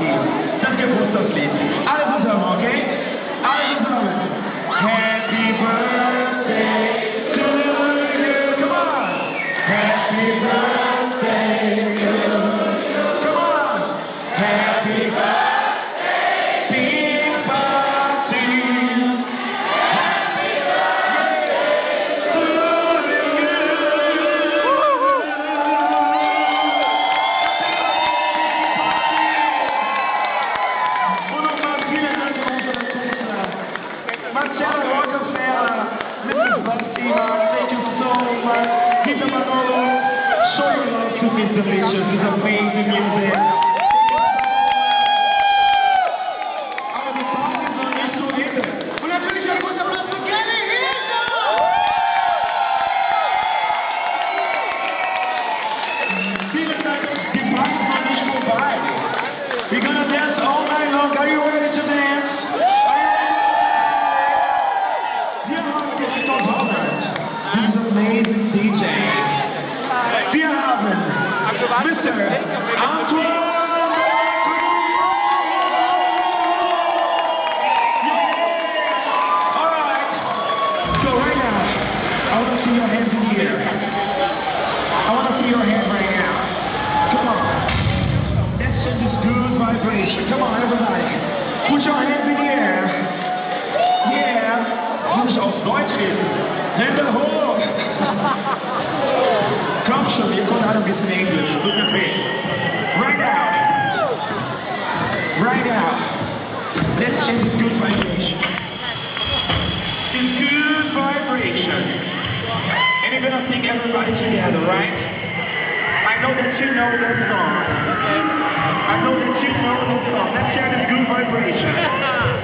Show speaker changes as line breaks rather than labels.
Party. Das Geburtstagslied. Alle zusammen, okay? Alle zusammen. Happy Birthday to you. Come on. Happy Birthday to you. Come on. Happy Birthday, big party. Happy Birthday to you. Marcella Rockefeller, Mrs. Bastima, thank you so much. Peter Manolo, show your love to Mr. Delicious. It's amazing music. Aber die Party ist noch nicht zu Ende. Und natürlich ein großer Applaus für Kenny Hilton! Vielen Dank, die Party ist noch nicht vorbei. We're gonna dance all night long. Are you ready to dance? He's an amazing DJ. Wir haben Mr. Antoine. All right. So right now, I want to see your hands in the air. I want to see your hands right now. Come on. Let's send this good vibration. Come on, everybody. Put your hands in the air. Yeah. Muss auf Deutsch reden. Hände hoch! Komm schon, ihr könnt alle ein bisschen Englisch. Look at me. Right now. Right now. Let's change this good vibration. This good vibration. And you're gonna sing everybody together, right? I know that you know that song. I know that you know that song. Let's share this good vibration.